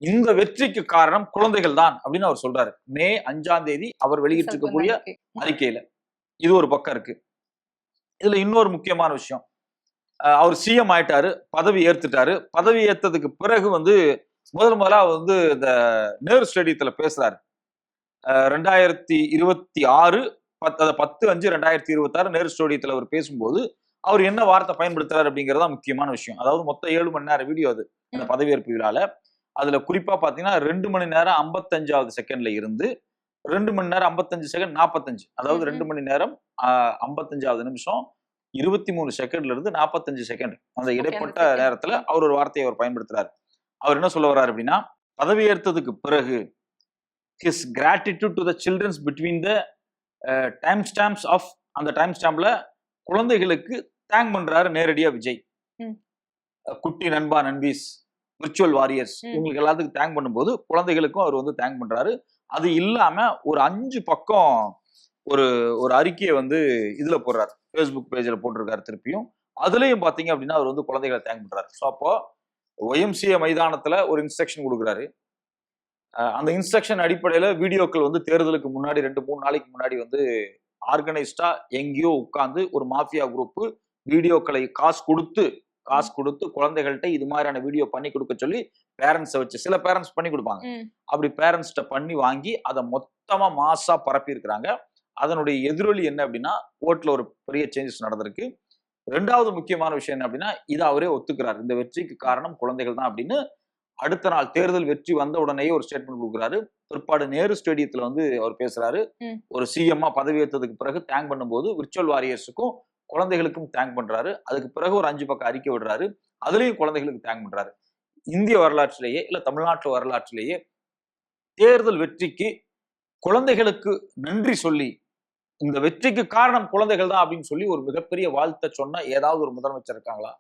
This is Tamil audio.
இந்த வெற்றிக்கு காரணம் குழந்தைகள் தான் அப்படின்னு அவர் சொல்றாரு. மே 5ஆம் தேதி அவர் வெளியிட்டிருக்கக்கூடிய அறிக்கையில. இது ஒரு பக்கம் இருக்கு. இதுல இன்னொரு முக்கியமான விஷயம், அவர் சிஎம் ஆயிட்டாரு, பதவி ஏத்துட்டாரு. பதவி ஏத்ததுக்கு பிறகு முதலா இந்த நேரு ஸ்டேடியத்துல பேசுறாரு. 2026 10/5/2026 நேரு ஸ்டேடியத்துல அவர் பேசும்போது அவர் என்ன வார்த்தை பயன்படுத்துறாரு அப்படிங்கறதா முக்கியமான விஷயம். அதாவது மொத்தம் 7 மணி நேர வீடியோ அது அந்த பதவியேற்பு விழால. அதுல குறிப்பா பாத்தீங்கன்னா 2 மணி நேரம் 55வது செகண்ட்ல இருந்து 2 மணி நேரம் 55 செகண்ட் 45, அதாவது 2 மணி நேரம் 55வது நிமிஷம் 23 செகண்ட்ல இருந்து 45 செகண்ட் அந்த இடைப்பட்ட நேரத்துல அவர் ஒரு வார்த்தையை அவர் பயன்படுத்துறாரு. அவர் என்ன சொல்ல வர்றாரு அப்படின்னா, பதவியேற்றதுக்கு பிறகு his gratitude to the children's between the time stamps of அந்த டைம் ஸ்டாம்ப்ல குழந்தைகளுக்கு தேங்க் பண்றாரு நேரடியா விஜய். குட்டி நண்பா நண்பீஸ், விர்ச்சுவல் வாரியர்ஸ், உங்களுக்கு எல்லாத்துக்கும் தேங்க் பண்ணும்போது குழந்தைகளுக்கும் அவர் தேங்க் பண்றாரு. அது இல்லாம ஒரு 5 பக்கம் ஒரு அறிக்கையை இதுல போடுறாரு, ஃபேஸ்புக் பேஜ்ல போட்டிருக்காரு. திருப்பியும் அதுலயும் பாத்தீங்க அப்படின்னா அவர் குழந்தைகளை தேங்க் பண்றாரு. ஸோ அப்போ ஒய்எம்சிஏ மைதானத்துல ஒரு இன்ஸ்ட்ரக்ஷன் கொடுக்குறாரு. அந்த இன்ஸ்ட்ரக்ஷன் அடிப்படையில வீடியோக்கள் தேர்தலுக்கு முன்னாடி 2-3 நாளைக்கு முன்னாடி ஆர்கனைஸ்டா எங்கேயோ உட்கார்ந்து ஒரு மாஃபியா குரூப் வீடியோக்களை காசு கொடுத்து குழந்தைகள்கிட்ட இது மாதிரியான வீடியோ பண்ணி கொடுக்க சொல்லி பேரண்ட்ஸை வச்சு, சில பேரண்ட்ஸ் பண்ணி கொடுப்பாங்க, அப்படி பேரண்ட்ஸ்ட பண்ணி வாங்கி அதை மொத்தமா மாசா பரப்பி இருக்கிறாங்க. அதனுடைய எதிரொலி என்ன அப்படின்னா ஓட்டுல ஒரு பெரிய சேஞ்சஸ் நடந்திருக்கு. 2வது முக்கியமான விஷயம் என்ன அப்படின்னா, இதை அவரே ஒத்துக்கிறார், இந்த வெற்றிக்கு காரணம் குழந்தைகள் தான் அப்படின்னு. அடுத்த நாள் தேர்தல் வெற்றி வந்த உடனேயே ஒரு ஸ்டேட்மெண்ட் கொடுக்குறாரு. பிற்பாடு நேரு ஸ்டேடியத்துல அவர் பேசுறாரு. ஒரு சிஎம்மா பதவியேற்றதுக்கு பிறகு தேங்க் பண்ணும்போது விர்ச்சுவல் வாரியர்ஸுக்கும் குழந்தைகளுக்கும் தேங்க் பண்றாரு. அதுக்கு பிறகு ஒரு 5 பக்கம் அறிக்கை விடுறாரு. அதுலயும் குழந்தைகளுக்கு தேங்க் பண்றாரு. இந்திய வரலாற்றிலேயே இல்ல தமிழ்நாட்டு வரலாற்றிலேயே தேர்தல் வெற்றிக்கு குழந்தைகளுக்கு நன்றி சொல்லி, இந்த வெற்றிக்கு காரணம் குழந்தைகள் தான் அப்படின்னு சொல்லி ஒரு மிகப்பெரிய வாழ்த்தை சொன்ன ஏதாவது ஒரு முதலமைச்சர் இருக்காங்களா?